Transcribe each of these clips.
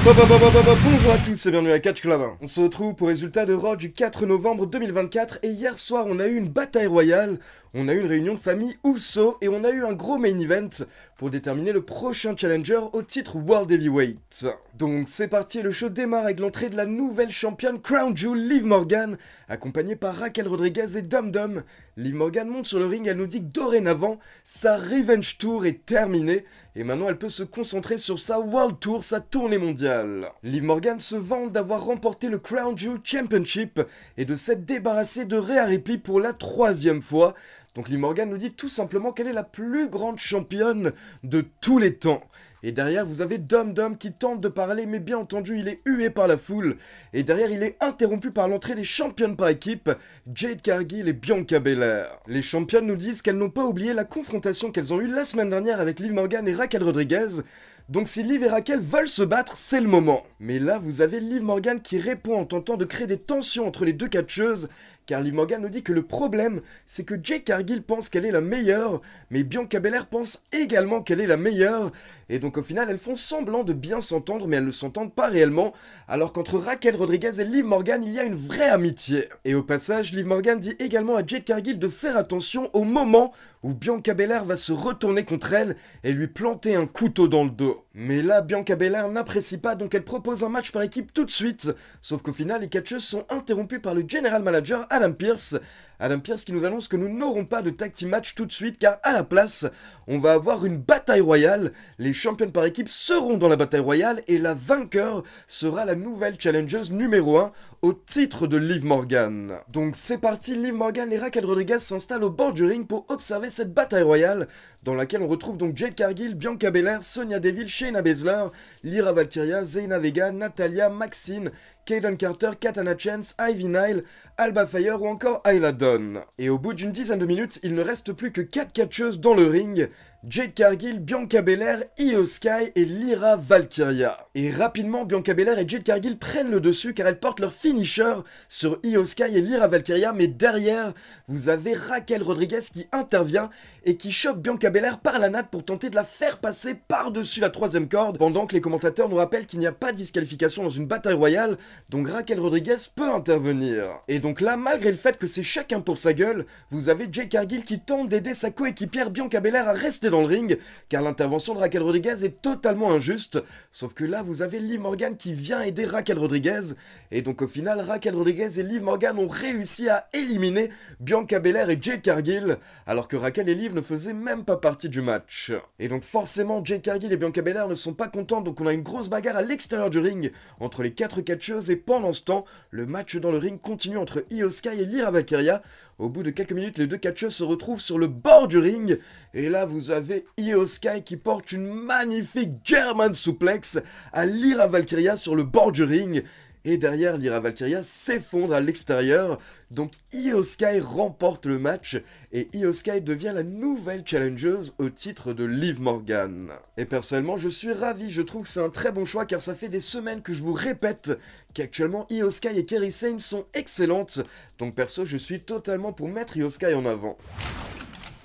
Bonjour à tous et bienvenue à Catch Club. On se retrouve pour résultat de Raw du 4 novembre 2024 et hier soir on a eu une bataille royale, on a eu une réunion de famille Uso et on a eu un gros main event pour déterminer le prochain challenger au titre World Heavyweight. Donc c'est parti, le show démarre avec l'entrée de la nouvelle championne Crown Jewel, Liv Morgan, accompagnée par Raquel Rodriguez et Dum Dum. Liv Morgan monte sur le ring, elle nous dit que dorénavant, sa Revenge Tour est terminée et maintenant elle peut se concentrer sur sa World Tour, sa tournée mondiale. Liv Morgan se vante d'avoir remporté le Crown Jewel Championship et de s'être débarrassée de Rhea Ripley pour la 3e fois. Donc Liv Morgan nous dit tout simplement qu'elle est la plus grande championne de tous les temps. Et derrière, vous avez Dum Dum qui tente de parler, mais bien entendu, il est hué par la foule. Et derrière, il est interrompu par l'entrée des championnes par équipe, Jade Cargill et Bianca Belair. Les championnes nous disent qu'elles n'ont pas oublié la confrontation qu'elles ont eue la semaine dernière avec Liv Morgan et Raquel Rodriguez. Donc si Liv et Raquel veulent se battre, c'est le moment. Mais là, vous avez Liv Morgan qui répond en tentant de créer des tensions entre les deux catcheuses, car Liv Morgan nous dit que le problème, c'est que Jade Cargill pense qu'elle est la meilleure, mais Bianca Belair pense également qu'elle est la meilleure, et donc au final, elles font semblant de bien s'entendre, mais elles ne s'entendent pas réellement, alors qu'entre Raquel Rodriguez et Liv Morgan, il y a une vraie amitié. Et au passage, Liv Morgan dit également à Jade Cargill de faire attention au moment où Bianca Belair va se retourner contre elle et lui planter un couteau dans le dos. Mais là, Bianca Belair n'apprécie pas, donc elle propose un match par équipe tout de suite. Sauf qu'au final, les catcheuses sont interrompues par le general manager Adam Pearce. Adam Pearce qui nous annonce que nous n'aurons pas de tag team match tout de suite, car à la place, on va avoir une bataille royale. Les championnes par équipe seront dans la bataille royale et la vainqueur sera la nouvelle challengeuse numéro 1 au titre de Liv Morgan. Donc c'est parti, Liv Morgan et Raquel Rodriguez s'installent au bord du ring pour observer cette bataille royale, dans laquelle on retrouve donc Jade Cargill, Bianca Belair, Sonya Deville, Shayna Baszler, Lyra Valkyria, Zelina Vega, Natalya, Maxine, Kayden Carter, Katana Chance, Ivy Nile, Alba Fire ou encore Ayla Dawn. Et au bout d'une dizaine de minutes, il ne reste plus que 4 catcheuses dans le ring, Jade Cargill, Bianca Belair, Io Sky et Lyra Valkyria. Et rapidement, Bianca Belair et Jade Cargill prennent le dessus car elles portent leur finisher sur Io Sky et Lyra Valkyria, mais derrière, vous avez Raquel Rodriguez qui intervient et qui chope Bianca Belair par la natte pour tenter de la faire passer par-dessus la 3e corde, pendant que les commentateurs nous rappellent qu'il n'y a pas de disqualification dans une bataille royale, donc Raquel Rodriguez peut intervenir. Et donc là, malgré le fait que c'est chacun pour sa gueule, vous avez Jade Cargill qui tente d'aider sa coéquipière Bianca Belair à rester dans le ring, car l'intervention de Raquel Rodriguez est totalement injuste, sauf que là vous avez Liv Morgan qui vient aider Raquel Rodriguez, et donc au final Raquel Rodriguez et Liv Morgan ont réussi à éliminer Bianca Belair et Jade Cargill, alors que Raquel et Liv ne faisaient même pas partie du match. Et donc forcément Jade Cargill et Bianca Belair ne sont pas contents, donc on a une grosse bagarre à l'extérieur du ring entre les 4 catcheuses, et pendant ce temps, le match dans le ring continue entre Io Sky et Lyra Valkyria. Au bout de quelques minutes, les deux catcheuses se retrouvent sur le bord du ring. Et là, vous avez Io Sky qui porte une magnifique German suplex à Lyra Valkyria sur le bord du ring. Et derrière, Lyra Valkyria s'effondre à l'extérieur. Donc Io Sky remporte le match et Io Sky devient la nouvelle challengeuse au titre de Liv Morgan. Et personnellement, je suis ravi, je trouve que c'est un très bon choix car ça fait des semaines que je vous répète qu'actuellement Io Sky et Kairi Sane sont excellentes. Donc perso, je suis totalement pour mettre Io Sky en avant.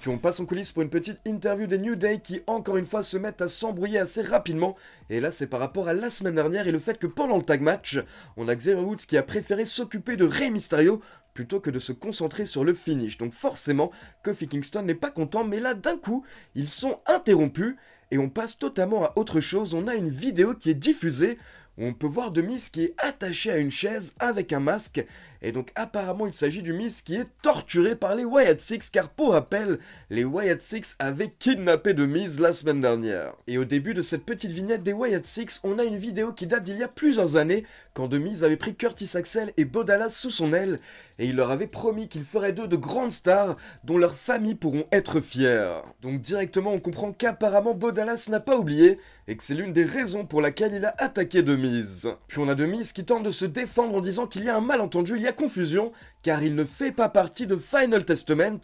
Puis on passe en coulisses pour une petite interview des New Day qui encore une fois se mettent à s'embrouiller assez rapidement. Et là c'est par rapport à la semaine dernière et le fait que pendant le tag match, on a Xavier Woods qui a préféré s'occuper de Rey Mysterio plutôt que de se concentrer sur le finish. Donc forcément, Kofi Kingston n'est pas content, mais là d'un coup, ils sont interrompus et on passe totalement à autre chose. On a une vidéo qui est diffusée où on peut voir The Miz qui est attaché à une chaise avec un masque. Et donc apparemment il s'agit du Miz qui est torturé par les Wyatt Six, car pour rappel, les Wyatt Six avaient kidnappé The Miz la semaine dernière. Et au début de cette petite vignette des Wyatt Six, on a une vidéo qui date d'il y a plusieurs années, quand The Miz avait pris Curtis Axel et Bo Dallas sous son aile, et il leur avait promis qu'il ferait d'eux de grandes stars dont leurs familles pourront être fières. Donc directement on comprend qu'apparemment Bo Dallas n'a pas oublié, et que c'est l'une des raisons pour laquelle il a attaqué The Miz. Puis on a The Miz qui tente de se défendre en disant qu'il y a un malentendu, il y a confusion, car il ne fait pas partie de Final Testament,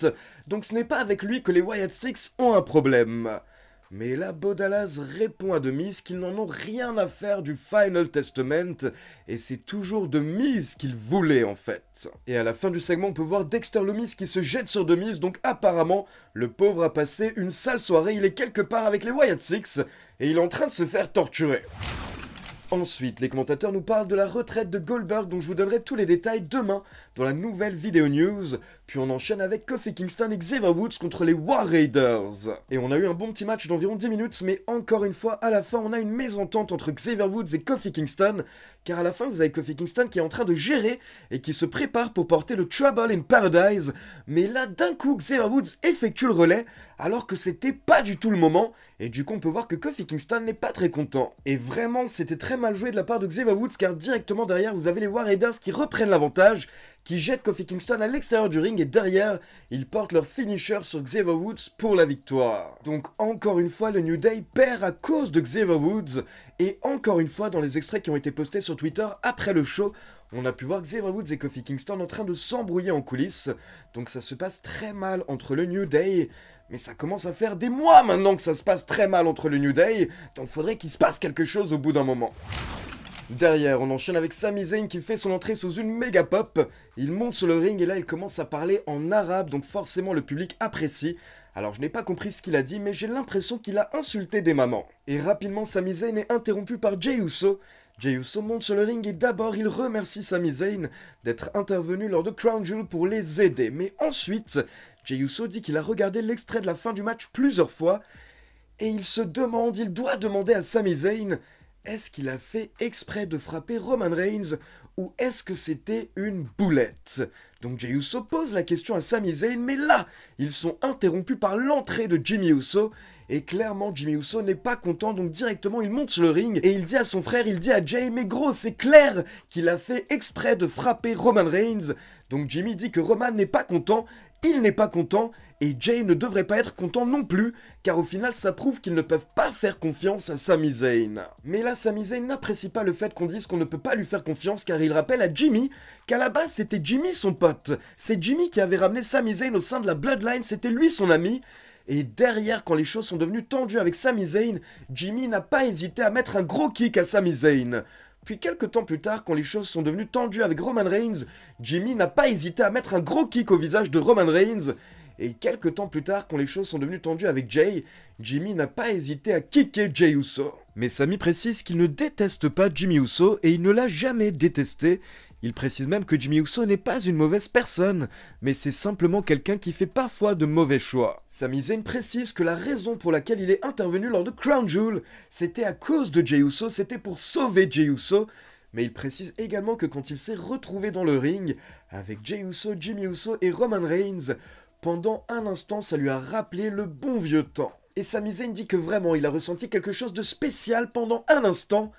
donc ce n'est pas avec lui que les Wyatt Six ont un problème. Mais là, Bo Dallas répond à The Miz qu'ils n'en ont rien à faire du Final Testament, et c'est toujours The Miz qu'ils voulaient en fait. Et à la fin du segment, on peut voir Dexter Lumis qui se jette sur The Miz, donc apparemment, le pauvre a passé une sale soirée, il est quelque part avec les Wyatt Six, et il est en train de se faire torturer. Ensuite, les commentateurs nous parlent de la retraite de Goldberg, dont je vous donnerai tous les détails demain dans la nouvelle vidéo news. Puis on enchaîne avec Kofi Kingston et Xavier Woods contre les War Raiders. Et on a eu un bon petit match d'environ 10 minutes, mais encore une fois, à la fin, on a une mésentente entre Xavier Woods et Kofi Kingston. Car à la fin, vous avez Kofi Kingston qui est en train de gérer et qui se prépare pour porter le Trouble in Paradise. Mais là, d'un coup, Xavier Woods effectue le relais, alors que c'était pas du tout le moment. Et du coup, on peut voir que Kofi Kingston n'est pas très content. Et vraiment, c'était très mal joué de la part de Xavier Woods, car directement derrière, vous avez les War Raiders qui reprennent l'avantage, qui jettent Kofi Kingston à l'extérieur du ring, et derrière, ils portent leur finisher sur Xavier Woods pour la victoire. Donc encore une fois, le New Day perd à cause de Xavier Woods, et encore une fois, dans les extraits qui ont été postés sur Twitter après le show, on a pu voir Xavier Woods et Kofi Kingston en train de s'embrouiller en coulisses, donc ça se passe très mal entre le New Day. Mais ça commence à faire des mois maintenant que ça se passe très mal entre le New Day, donc faudrait qu'il se passe quelque chose au bout d'un moment. Derrière, on enchaîne avec Sami Zayn qui fait son entrée sous une méga pop. Il monte sur le ring et là il commence à parler en arabe, donc forcément le public apprécie. Alors je n'ai pas compris ce qu'il a dit, mais j'ai l'impression qu'il a insulté des mamans. Et rapidement, Sami Zayn est interrompu par Jey Uso. Jey Uso monte sur le ring et d'abord il remercie Sami Zayn d'être intervenu lors de Crown Jewel pour les aider. Mais ensuite, Jey Uso dit qu'il a regardé l'extrait de la fin du match plusieurs fois et il doit demander à Sami Zayn, est-ce qu'il a fait exprès de frapper Roman Reigns ou est-ce que c'était une boulette? Donc Jey Uso pose la question à Sami Zayn, mais là, ils sont interrompus par l'entrée de Jimmy Uso. Et clairement, Jimmy Uso n'est pas content, donc directement il monte sur le ring et il dit à son frère, il dit à Jey, mais gros, c'est clair qu'il a fait exprès de frapper Roman Reigns. Donc Jimmy dit que Roman n'est pas content, il n'est pas content, et Jey ne devrait pas être content non plus, car au final ça prouve qu'ils ne peuvent pas faire confiance à Sami Zayn. Mais là, Sami Zayn n'apprécie pas le fait qu'on dise qu'on ne peut pas lui faire confiance, car il rappelle à Jimmy qu'à la base c'était Jimmy son pote. C'est Jimmy qui avait ramené Sami Zayn au sein de la Bloodline, c'était lui son ami. Et derrière, quand les choses sont devenues tendues avec Sami Zayn, Jimmy n'a pas hésité à mettre un gros kick à Sami Zayn. Puis quelques temps plus tard, quand les choses sont devenues tendues avec Roman Reigns, Jimmy n'a pas hésité à mettre un gros kick au visage de Roman Reigns. Et quelques temps plus tard, quand les choses sont devenues tendues avec Jey, Jimmy n'a pas hésité à kicker Jey Uso. Mais Sami précise qu'il ne déteste pas Jimmy Uso et il ne l'a jamais détesté. Il précise même que Jimmy Uso n'est pas une mauvaise personne, mais c'est simplement quelqu'un qui fait parfois de mauvais choix. Sami Zayn précise que la raison pour laquelle il est intervenu lors de Crown Jewel, c'était à cause de Jey Uso, c'était pour sauver Jey Uso. Mais il précise également que quand il s'est retrouvé dans le ring, avec Jey Uso, Jimmy Uso et Roman Reigns, pendant un instant ça lui a rappelé le bon vieux temps. Et Sami Zayn dit que vraiment il a ressenti quelque chose de spécial pendant un instant.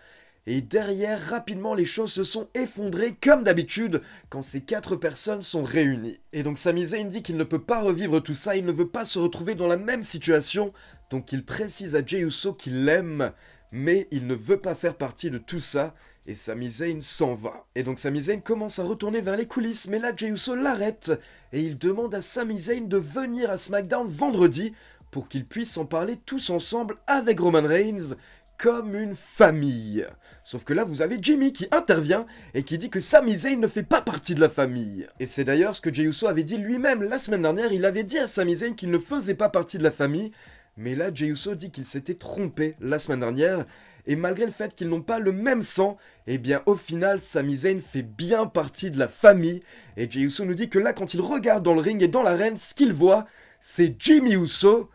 Et derrière, rapidement, les choses se sont effondrées comme d'habitude quand ces 4 personnes sont réunies. Et donc Sami Zayn dit qu'il ne peut pas revivre tout ça, il ne veut pas se retrouver dans la même situation. Donc il précise à Jey Uso qu'il l'aime, mais il ne veut pas faire partie de tout ça. Et Sami Zayn s'en va. Et donc Sami Zayn commence à retourner vers les coulisses, mais là Jey Uso l'arrête. Et il demande à Sami Zayn de venir à SmackDown vendredi pour qu'ils puissent en parler tous ensemble avec Roman Reigns, comme une famille. Sauf que là, vous avez Jimmy qui intervient et qui dit que Sami Zayn ne fait pas partie de la famille. Et c'est d'ailleurs ce que Jey Uso avait dit lui-même la semaine dernière, il avait dit à Sami Zayn qu'il ne faisait pas partie de la famille, mais là, Jey Uso dit qu'il s'était trompé la semaine dernière, et malgré le fait qu'ils n'ont pas le même sang, eh bien au final, Sami Zayn fait bien partie de la famille, et Jey Uso nous dit que là, quand il regarde dans le ring et dans l'arène, ce qu'il voit, c'est Jimmy Uso,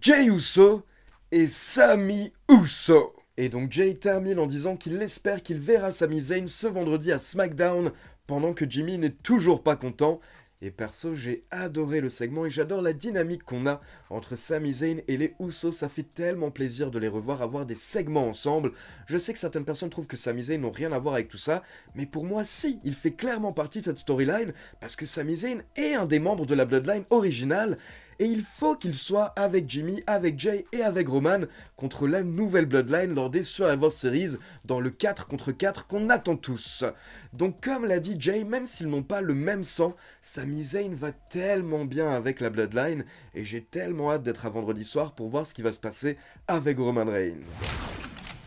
Jey Uso et Sami Uso. Et donc Jey termine en disant qu'il espère qu'il verra Sami Zayn ce vendredi à SmackDown, pendant que Jimmy n'est toujours pas content. Et perso, j'ai adoré le segment et j'adore la dynamique qu'on a entre Sami Zayn et les Usos. Ça fait tellement plaisir de les revoir avoir des segments ensemble. Je sais que certaines personnes trouvent que Sami Zayn n'ont rien à voir avec tout ça, mais pour moi, si, il fait clairement partie de cette storyline, parce que Sami Zayn est un des membres de la Bloodline originale, et il faut qu'il soit avec Jimmy, avec Jey et avec Roman contre la nouvelle Bloodline lors des Survivor Series dans le 4 contre 4 qu'on attend tous. Donc comme l'a dit Jey, même s'ils n'ont pas le même sang, Sami Zayn va tellement bien avec la Bloodline et j'ai tellement hâte d'être à vendredi soir pour voir ce qui va se passer avec Roman Reigns.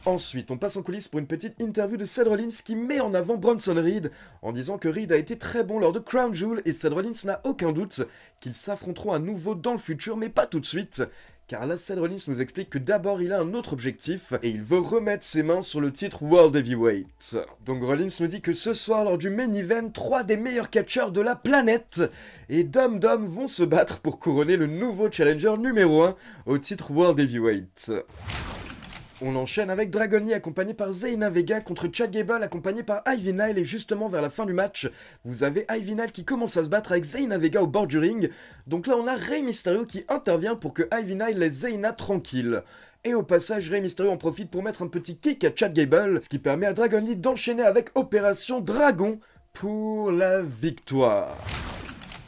Ensuite, on passe en coulisses pour une petite interview de Seth Rollins qui met en avant Bronson Reed en disant que Reed a été très bon lors de Crown Jewel et Seth Rollins n'a aucun doute qu'ils s'affronteront à nouveau dans le futur, mais pas tout de suite, car là Seth Rollins nous explique que d'abord il a un autre objectif, et il veut remettre ses mains sur le titre World Heavyweight. Donc Rollins nous dit que ce soir lors du main event, 3 des meilleurs catcheurs de la planète et Dum Dum vont se battre pour couronner le nouveau challenger numéro 1 au titre World Heavyweight. On enchaîne avec Dragon Lee accompagné par Zelina Vega contre Chad Gable accompagné par Ivy Nile, et justement vers la fin du match, vous avez Ivy Nile qui commence à se battre avec Zelina Vega au bord du ring. Donc là on a Rey Mysterio qui intervient pour que Ivy Nile laisse Zelina tranquille. Et au passage, Rey Mysterio en profite pour mettre un petit kick à Chad Gable, ce qui permet à Dragon Lee d'enchaîner avec Opération Dragon pour la victoire.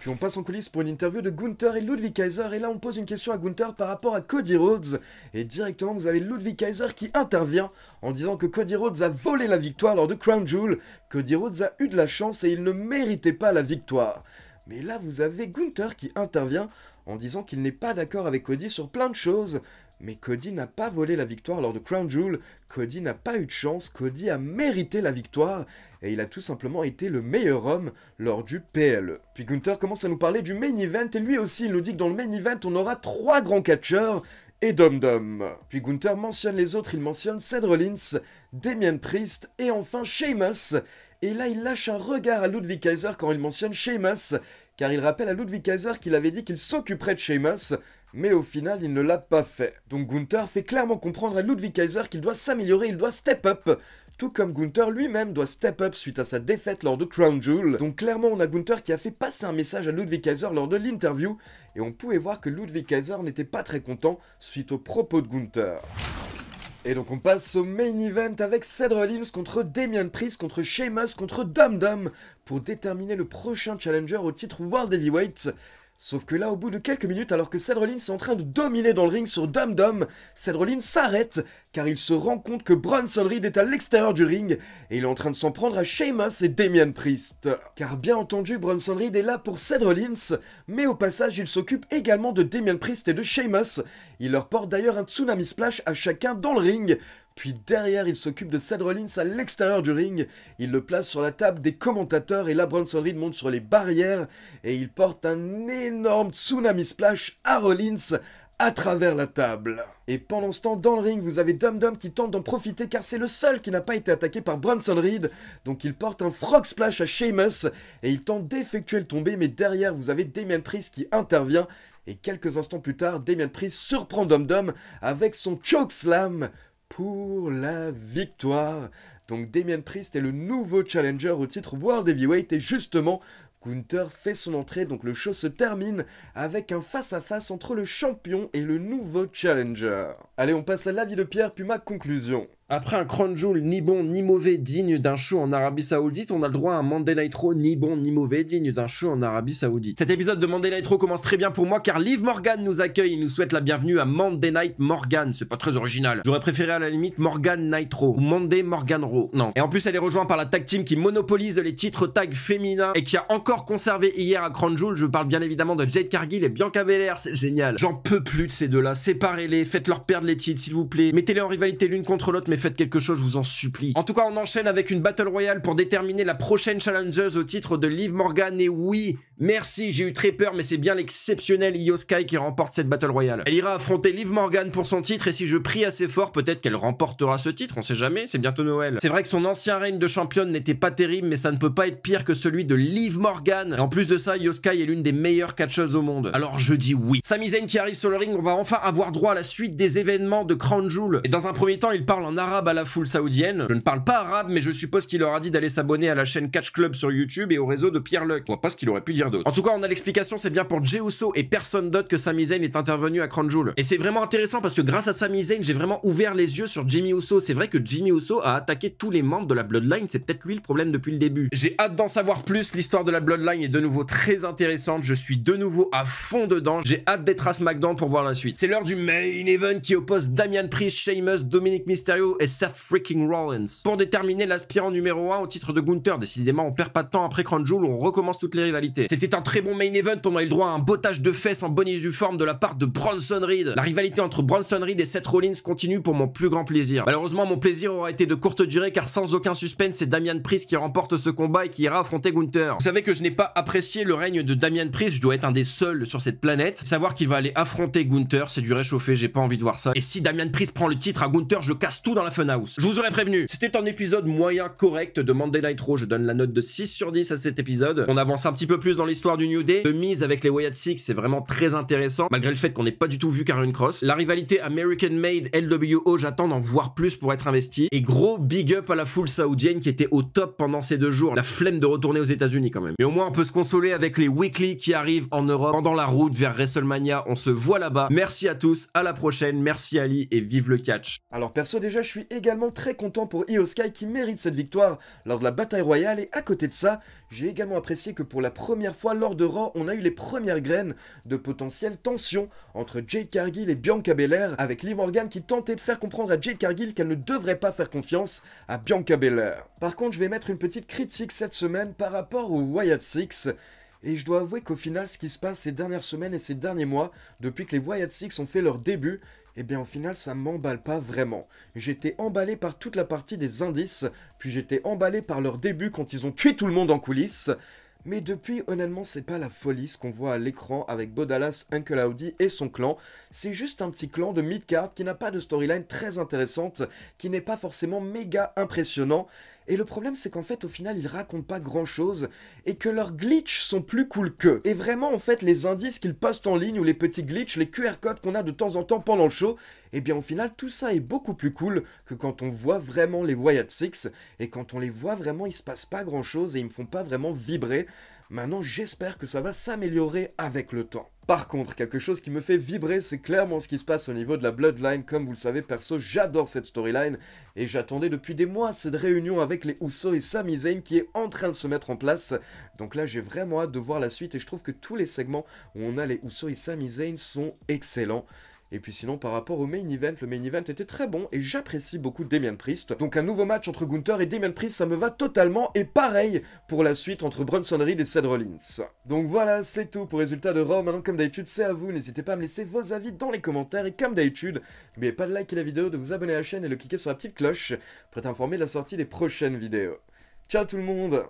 Puis on passe en coulisses pour une interview de Gunther et Ludwig Kaiser, et là on pose une question à Gunther par rapport à Cody Rhodes, et directement vous avez Ludwig Kaiser qui intervient en disant que Cody Rhodes a volé la victoire lors de Crown Jewel. Cody Rhodes a eu de la chance et il ne méritait pas la victoire. Mais là vous avez Gunther qui intervient en disant qu'il n'est pas d'accord avec Cody sur plein de choses. Mais Cody n'a pas volé la victoire lors de Crown Jewel, Cody n'a pas eu de chance, Cody a mérité la victoire, et il a tout simplement été le meilleur homme lors du PLE. Puis Gunther commence à nous parler du main event, et lui aussi il nous dit que dans le main event on aura 3 grands catcheurs, et Dum Dum. Puis Gunther mentionne les autres, il mentionne Seth Rollins, Damien Priest, et enfin Sheamus. Et là il lâche un regard à Ludwig Kaiser quand il mentionne Sheamus, car il rappelle à Ludwig Kaiser qu'il avait dit qu'il s'occuperait de Sheamus, mais au final il ne l'a pas fait. Donc Gunther fait clairement comprendre à Ludwig Kaiser qu'il doit s'améliorer, il doit step up, tout comme Gunther lui-même doit step up suite à sa défaite lors de Crown Jewel. Donc clairement on a Gunther qui a fait passer un message à Ludwig Kaiser lors de l'interview, et on pouvait voir que Ludwig Kaiser n'était pas très content suite aux propos de Gunther. Et donc on passe au main event avec Seth Rollins contre Damien Priest, contre Sheamus, contre Dum Dum, pour déterminer le prochain challenger au titre World Heavyweight. Sauf que là, au bout de quelques minutes, alors que Seth Rollins est en train de dominer dans le ring sur Dum Dum, Seth Rollins s'arrête, car il se rend compte que Bronson Reed est à l'extérieur du ring, et il est en train de s'en prendre à Sheamus et Damien Priest. Car bien entendu, Bronson Reed est là pour Seth Rollins, mais au passage, il s'occupe également de Damien Priest et de Sheamus. Il leur porte d'ailleurs un Tsunami Splash à chacun dans le ring. Puis derrière, il s'occupe de Seth Rollins à l'extérieur du ring, il le place sur la table des commentateurs, et là Bronson Reed monte sur les barrières, et il porte un énorme Tsunami Splash à Rollins à travers la table. Et pendant ce temps, dans le ring, vous avez Dum Dum qui tente d'en profiter, car c'est le seul qui n'a pas été attaqué par Bronson Reed, donc il porte un Frog Splash à Sheamus, et il tente d'effectuer le tombé, mais derrière, vous avez Damien Priest qui intervient, et quelques instants plus tard, Damien Priest surprend Dum Dum avec son Choke Slam pour la victoire. Donc Damien Priest est le nouveau challenger au titre World Heavyweight, et justement Gunther fait son entrée, donc le show se termine avec un face-à-face entre le champion et le nouveau challenger. Allez, on passe à l'avis de Pierre, puis ma conclusion. Après un Crown Jewel ni bon ni mauvais digne d'un show en Arabie Saoudite, on a le droit à un Monday Night Raw ni bon ni mauvais digne d'un show en Arabie Saoudite. Cet épisode de Monday Night Raw commence très bien pour moi car Liv Morgan nous accueille et nous souhaite la bienvenue à Monday Night Morgan. C'est pas très original. J'aurais préféré à la limite Morgan Night Raw ou Monday Morgan Raw. Non. Et en plus elle est rejointe par la tag team qui monopolise les titres tag féminins et qui a encore conservé hier à Crown Jewel. Je parle bien évidemment de Jade Cargill et Bianca Belair. C'est génial. J'en peux plus de ces deux-là. Séparez-les, faites-leur perdre les titres s'il vous plaît. Mettez-les en rivalité l'une contre l'autre, mais faites quelque chose, je vous en supplie. En tout cas, on enchaîne avec une Battle Royale pour déterminer la prochaine challengeuse au titre de Liv Morgan. Et oui, merci, j'ai eu très peur, mais c'est bien l'exceptionnel Io Sky qui remporte cette Battle Royale. Elle ira affronter Liv Morgan pour son titre, et si je prie assez fort, peut-être qu'elle remportera ce titre, on sait jamais, c'est bientôt Noël. C'est vrai que son ancien règne de championne n'était pas terrible, mais ça ne peut pas être pire que celui de Liv Morgan. Et en plus de ça, Io Sky est l'une des meilleures catcheuses au monde. Alors je dis oui. Sami Zayn qui arrive sur le ring, on va enfin avoir droit à la suite des événements de Crown Jewel. Et dans un premier temps, il parle en arabe à la foule saoudienne. Je ne parle pas arabe, mais je suppose qu'il leur a dit d'aller s'abonner à la chaîne Catch Club sur YouTube et au réseau de Pierre Luck. Je vois pas ce qu'il aurait pu dire d'autre. En tout cas, on a l'explication, c'est bien pour Jey Uso et personne d'autre que Sami Zayn est intervenu à Crown Jewel. Et c'est vraiment intéressant parce que grâce à Sami Zayn, j'ai vraiment ouvert les yeux sur Jimmy Uso. C'est vrai que Jimmy Uso a attaqué tous les membres de la Bloodline, c'est peut-être lui le problème depuis le début. J'ai hâte d'en savoir plus, l'histoire de la Bloodline est de nouveau très intéressante, je suis de nouveau à fond dedans, j'ai hâte d'être à SmackDown pour voir la suite. C'est l'heure du main event qui oppose Damien Priest, Sheamus, Dominic Mysterio et Seth freaking Rollins. Pour déterminer l'aspirant numéro 1 au titre de Gunther. Décidément, on perd pas de temps après Crown Jewel, on recommence toutes les rivalités. C'était un très bon main event, on a eu le droit à un bottage de fesses en bonne et due forme de la part de Bronson Reed. La rivalité entre Bronson Reed et Seth Rollins continue pour mon plus grand plaisir. Malheureusement, mon plaisir aura été de courte durée car sans aucun suspense, c'est Damian Priest qui remporte ce combat et qui ira affronter Gunther. Vous savez que je n'ai pas apprécié le règne de Damian Priest, je dois être un des seuls sur cette planète. Savoir qu'il va aller affronter Gunther, c'est du réchauffé, j'ai pas envie de voir ça. Et si Damian Priest prend le titre à Gunther, je casse tout dans la funhouse. Je vous aurais prévenu, c'était un épisode moyen correct de Monday Night Raw, je donne la note de 6 sur 10 à cet épisode. On avance un petit peu plus dans l'histoire du New Day. De mise avec les Wyatt Six, c'est vraiment très intéressant, malgré le fait qu'on n'ait pas du tout vu Karrion Kross. La rivalité American Made LWO, j'attends d'en voir plus pour être investi. Et gros big up à la foule saoudienne qui était au top pendant ces 2 jours. La flemme de retourner aux États-Unis quand même. Mais au moins on peut se consoler avec les weekly qui arrivent en Europe pendant la route vers WrestleMania. On se voit là-bas. Merci à tous, à la prochaine, merci Ali et vive le catch. Alors perso déjà, je suis également très content pour Io Sky qui mérite cette victoire lors de la bataille royale, et à côté de ça, j'ai également apprécié que pour la première fois lors de Raw, on a eu les premières graines de potentielle tension entre Jade Cargill et Bianca Belair, avec Liv Morgan qui tentait de faire comprendre à Jade Cargill qu'elle ne devrait pas faire confiance à Bianca Belair. Par contre, je vais mettre une petite critique cette semaine par rapport aux Wyatt Six. Et je dois avouer qu'au final, ce qui se passe ces dernières semaines et ces derniers mois, depuis que les Wyatt Six ont fait leur début, eh bien au final ça m'emballe pas vraiment. J'étais emballé par toute la partie des indices, puis j'étais emballé par leur début quand ils ont tué tout le monde en coulisses. Mais depuis, honnêtement, c'est pas la folie ce qu'on voit à l'écran avec Bo Dallas, Uncle Howdy et son clan. C'est juste un petit clan de mid-card qui n'a pas de storyline très intéressante, qui n'est pas forcément méga impressionnant. Et le problème, c'est qu'en fait, au final, ils racontent pas grand-chose et que leurs glitches sont plus cool qu'eux. Et vraiment, en fait, les indices qu'ils postent en ligne ou les petits glitches, les QR codes qu'on a de temps en temps pendant le show, eh bien, au final, tout ça est beaucoup plus cool que quand on voit vraiment les Wyatt Six. Et quand on les voit vraiment, il se passe pas grand-chose et ils me font pas vraiment vibrer. Maintenant, j'espère que ça va s'améliorer avec le temps. Par contre, quelque chose qui me fait vibrer, c'est clairement ce qui se passe au niveau de la Bloodline. Comme vous le savez, perso, j'adore cette storyline. Et j'attendais depuis des mois cette réunion avec les Usos et Sami Zayn qui est en train de se mettre en place. Donc là, j'ai vraiment hâte de voir la suite. Et je trouve que tous les segments où on a les Usos et Sami Zayn sont excellents. Et puis sinon, par rapport au main event, le main event était très bon et j'apprécie beaucoup Damian Priest. Donc un nouveau match entre Gunther et Damian Priest, ça me va totalement. Et pareil pour la suite entre Bronson Reed et Seth Rollins. Donc voilà, c'est tout pour Résultat de Raw. Maintenant, comme d'habitude, c'est à vous. N'hésitez pas à me laisser vos avis dans les commentaires. Et comme d'habitude, n'oubliez pas de liker la vidéo, de vous abonner à la chaîne et de cliquer sur la petite cloche pour être informé de la sortie des prochaines vidéos. Ciao tout le monde!